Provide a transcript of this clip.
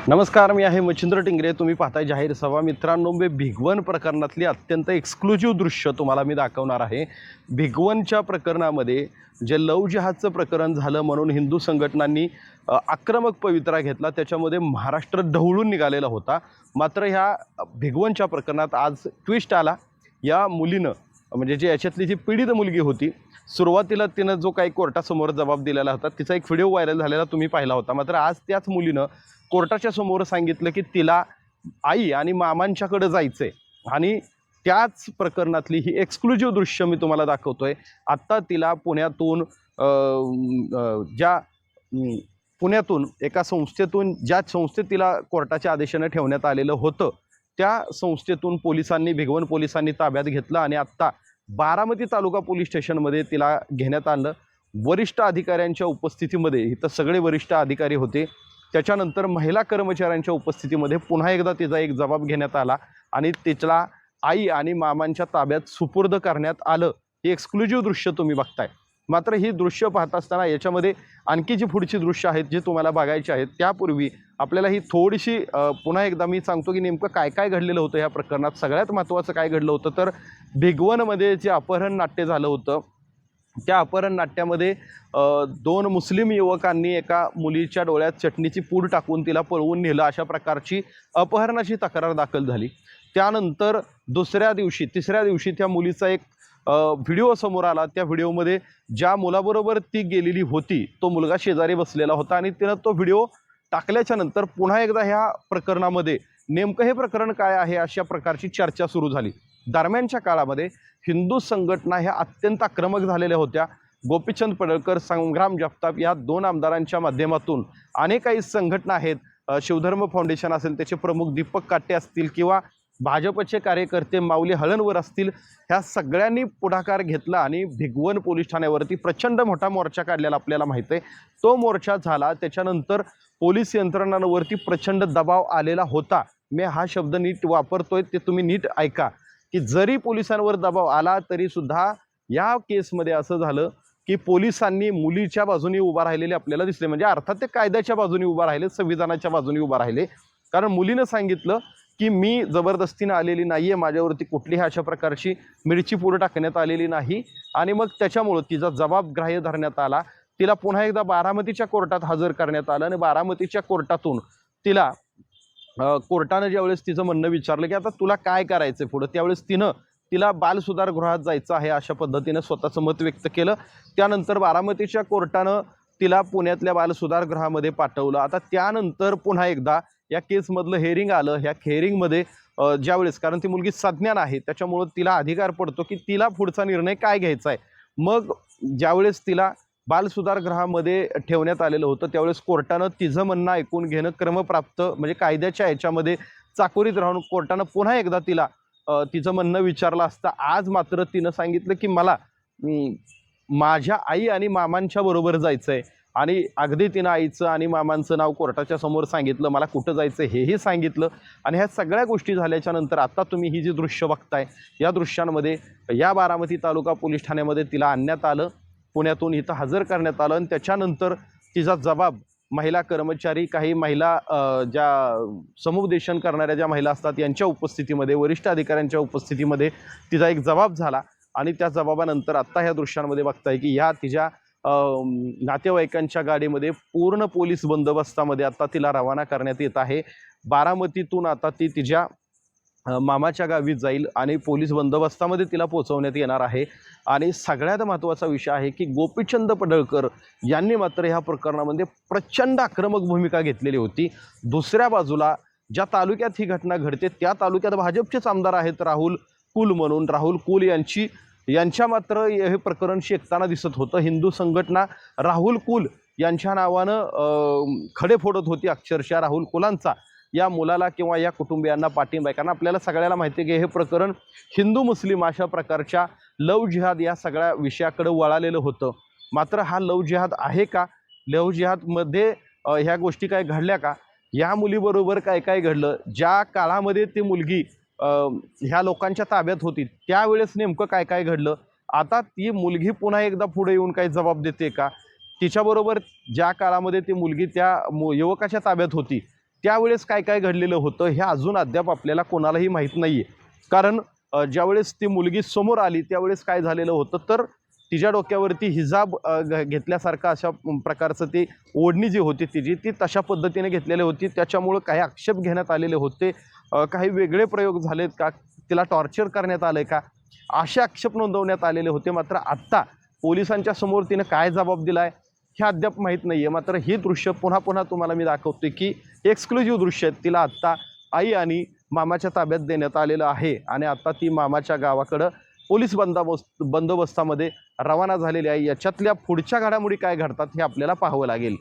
नमस्कार, मी आहे मच्छिंद्र टिंगरे. तुम्ही पाहताय जाहीर सभा. मित्रांनो, मी भिगवण प्रकरणातली अत्यंत एक्सक्लुझिव्ह दृश्य तुम्हाला मी दाखवणार आहे. भिगवणच्या प्रकरणामध्ये जे लव जिहादचं प्रकरण झालं म्हणून हिंदू संघटनांनी आक्रमक पवित्रा घेतला. त्याच्यामध्ये महाराष्ट्र ढवळून निघालेला होता. मात्र ह्या भिगवणच्या प्रकरणात आज ट्विस्ट आला. या मुलीनं म्हणजे जे याच्यातली जी पीडित मुलगी होती, सुरुवातीला तिनं जो काही कोर्टासमोर जबाब दिलेला होता, तिचा एक व्हिडिओ व्हायरल झालेला तुम्ही पाहिला होता. मात्र आज त्याच मुलीनं कोर्टाच्या समोर सांगितलं की तिला आई आणि मामांच्याकडे जायचंय आणि त्याच प्रकरणातली ही एक्सक्लुझिव्ह दृश्य मी तुम्हाला दाखवतोय. आत्ता तिला पुण्यातून एका संस्थेतून, ज्या संस्थेत तिला कोर्टाच्या आदेशाने ठेवण्यात आलेलं होतं, त्या संस्थेतून भिगवण पोलिसांनी ताब्यात घेतलं आणि आत्ता बारामती तालुका पोलीस स्टेशनमध्ये तिला घेण्यात आलं. वरिष्ठ अधिकाऱ्यांच्या उपस्थितीमध्ये, इथं सगळे वरिष्ठ अधिकारी होते. त्याच्यानंतर महिला कर्मचाऱ्यांच्या उपस्थितीमध्ये पुन्हा एकदा तिचा एक जबाब घेण्यात आला आणि तिला आई आणि मामांच्या ताब्यात सुपूर्द करण्यात आलं. हे एक्सक्लुझिव्ह दृश्य तुम्ही बघताय. मात्र ही दृश्य पाहत असताना याच्यामध्ये आणखी जी पुढची दृश्य आहेत जे तुम्हाला बघायची आहेत, त्यापूर्वी आपल्याला ही थोडीशी पुन्हा एकदा मी सांगतो की नेमकं काय काय घडलेलं होतं या प्रकरणात. सगळ्यात महत्त्वाचं काय घडलं होतं तर भिगवणमध्ये जे अपहरण नाट्य झालं होतं, त्या अपहरण नाट्यामध्ये दोन मुस्लिम युवकांनी एका मुलीच्या डोळ्यात चटणीची पूड टाकून तिला पळवून नेलं, अशा प्रकारची अपहरणाची तक्रार दाखल झाली. त्यानंतर तिसऱ्या दिवशी त्या मुलीचा एक व्हिडिओ समोर आला. त्या व्हिडिओमध्ये ज्या मुलाबरोबर ती गेलेली होती तो मुलगा शेजारी बसलेला होता आणि तिनं तो व्हिडिओ टाकल्याच्या नंतर पुन्हा एकदा ह्या प्रकरणामध्ये नेमकं हे प्रकरण काय आहे अशा प्रकारची चर्चा सुरू झाली. दरम्यानच्या काळामध्ये हिंदू संघटना ह्या अत्यंत आक्रमक झालेल्या होत्या. गोपीचंद पडळकर, संग्राम जगताप या दोन आमदारांच्या माध्यमातून अनेक काही संघटना आहेत. शिवधर्म फाउंडेशन असेल, त्याचे प्रमुख दीपक काटे असतील किंवा भाजपचे कार्यकर्ते माऊली हळणवर असतील, ह्या सगळ्यांनी पुढाकार घेतला आणि भिगवण पोलीस ठाण्यावरती प्रचंड मोठा मोर्चा काढलेला आपल्याला माहीत आहे. तो मोर्चा झाला. त्याच्यानंतर पोलीस यंत्रणांवरती प्रचंड दबाव आलेला होता. मी हा शब्द नीट वापरतोय, ते तुम्ही नीट ऐका की जरी पोलिसांवर दबाव आला तरी सुद्धा या केसमध्ये असं झालं की पोलिसांनी मुलीच्या बाजूने उभा राहिलेले आपल्याला दिसले. म्हणजे अर्थात ते कायद्याच्या बाजूने उभा राहिले, संविधानाच्या बाजूने उभा राहिले. कारण मुलीनं सांगितलं की मी जबरदस्तीनं आलेली नाहीये, माझ्यावरती कुठलीही अशा प्रकारची मिरची पूड टाकण्यात आलेली नाही. आणि मग त्याच्यामुळं तिचा जबाब ग्राह्य धरण्यात आला. तिला पुन्हा एकदा बारामतीच्या कोर्टात हजर करण्यात आलं आणि बारामतीच्या कोर्टातून तिला कोर्टानं ज्यावेळेस तिचं म्हणणं विचारलं की आता तुला काय करायचं पुढं, त्यावेळेस तिला बालसुधारगृहात जायचं आहे अशा पद्धतीनं स्वतःचं मत व्यक्त केलं. त्यानंतर बारामतीच्या कोर्टानं तिला पुण्यातल्या बालसुधारगृहामध्ये पाठवलं. आता त्यानंतर पुन्हा एकदा या केसमधलं हेअरिंग आलं. ह्या हेअरिंगमध्ये ज्यावेळेस, कारण ती मुलगी सज्ञान आहे त्याच्यामुळं तिला अधिकार पडतो की तिला पुढचा निर्णय काय घ्यायचा आहे. मग ज्यावेळेस तिला बालसुधारगृहामध्ये ठेवण्यात आलेलं होतं त्यावेळेस कोर्टानं तिचं म्हणणं ऐकून घेणं क्रमप्राप्त, म्हणजे कायद्याच्या ह्याच्यामध्ये चाकोरीत राहून कोर्टानं पुन्हा एकदा तिला तिचं म्हणणं विचारलं असता आज मात्र तिनं सांगितलं की मला माझ्या आई आणि मामांच्या बरोबर जायचं आहे. आणि अगदी तिनं आईचं आणि मामांचं नाव कोर्टाच्या समोर सांगितलं, मला कुठं जायचं हेही सांगितलं. आणि ह्या सगळ्या गोष्टी झाल्याच्या नंतर आता तुम्ही ही जी दृश्य बघताय, या दृश्यांमध्ये या बारामती तालुका पोलीस ठाण्यामध्ये तिला आणण्यात आलं, पुण्यातून इथं हजर करण्यात आलं. आणि त्याच्यानंतर तिचा जबाब महिला कर्मचारी, काही महिला ज्या समुपदेशन करणाऱ्या ज्या महिला असतात यांच्या उपस्थितीमध्ये, वरिष्ठ अधिकाऱ्यांच्या उपस्थितीमध्ये तिचा एक जबाब झाला. आणि त्या जबाबानंतर आत्ता ह्या दृश्यांमध्ये बघताय की ह्या तिच्या नातेवाईकांच्या गाडीमध्ये पूर्ण पोलीस बंदोबस्तामध्ये आता तिला रवाना करण्यात येत आहे. बारामतीतून आता ती तिच्या मामाच्या गावी जाईल आणि पोलीस बंदोबस्तामध्ये तिला पोहोचवण्यात येणार आहे. आणि सगळ्यात महत्त्वाचा विषय आहे की गोपीचंद पडळकर यांनी मात्र ह्या प्रकरणामध्ये प्रचंड आक्रमक भूमिका घेतलेली होती. दुसऱ्या बाजूला ज्या तालुक्यात ही घटना घडते त्या तालुक्यात भाजपचेच आमदार आहेत, राहुल कुल म्हणून. राहुल कुल यांच्या मात्र हे प्रकरण शेकताना दिसत होतं. हिंदू संघटना राहुल कुल यांच्या नावानं खडे फोडत होती अक्षरशः. राहुल कुलांचा या मुलाला किंवा या कुटुंबियांना पाठिंबा आहे. कारण आपल्याला सगळ्याला माहिती आहे की हे प्रकरण हिंदू मुस्लिम अशा प्रकारच्या लव जिहाद या सगळ्या विषयाकडे वळालेलं होतं. मात्र हा लव जिहाद आहे का? लव जिहादमध्ये ह्या गोष्टी काय घडल्या का? या मुलीबरोबर काय काय घडलं? ज्या काळामध्ये ती मुलगी ह्या लोकांच्या ताब्यात होती त्यावेळेस नेमकं काय काय घडलं? आता ती मुलगी पुन्हा एकदा पुढे येऊन काही जबाब देते का? तिच्याबरोबर ज्या काळामध्ये ती मुलगी त्या युवकाच्या ताब्यात होती त्यावेळेस काय काय घडलेलं होतं हे अजून अद्याप आपल्याला कोणालाही माहीत नाही आहे. कारण ज्यावेळेस ती मुलगी समोर आली त्यावेळेस काय झालेलं होतं, तर तिच्या डोक्यावरती हिजाब घेतल्यासारखं अशा प्रकारचं ती ओढणी जी होती तिची ती तशा पद्धतीने घेतलेली होती. त्याच्यामुळं काही आक्षेप घेण्यात आलेले होते, काही वेगळे प्रयोग झालेत का, तिला टॉर्चर करण्यात आलं का, असे आक्षेप नोंदवण्यात आलेले होते. मात्र आत्ता पोलिसांच्या समोर तिनं काय जबाब दिला आहे हे अद्याप माहीत नाही आहे. मात्र ही दृश्य पुन्हा पुन्हा तुम्हाला मी दाखवतोय की एक्सक्लुझिव्ह दृश्य आहेत. तिला आत्ता आई आणि मामाच्या ताब्यात देण्यात आलेलं आहे आणि आता ती मामाच्या गावाकडं पोलीस बंदोबस्तामध्ये रवाना झालेली आहे. याच्यातल्या पुढच्या घडामोडी काय घडतात हे आपल्याला पाहावं लागेल.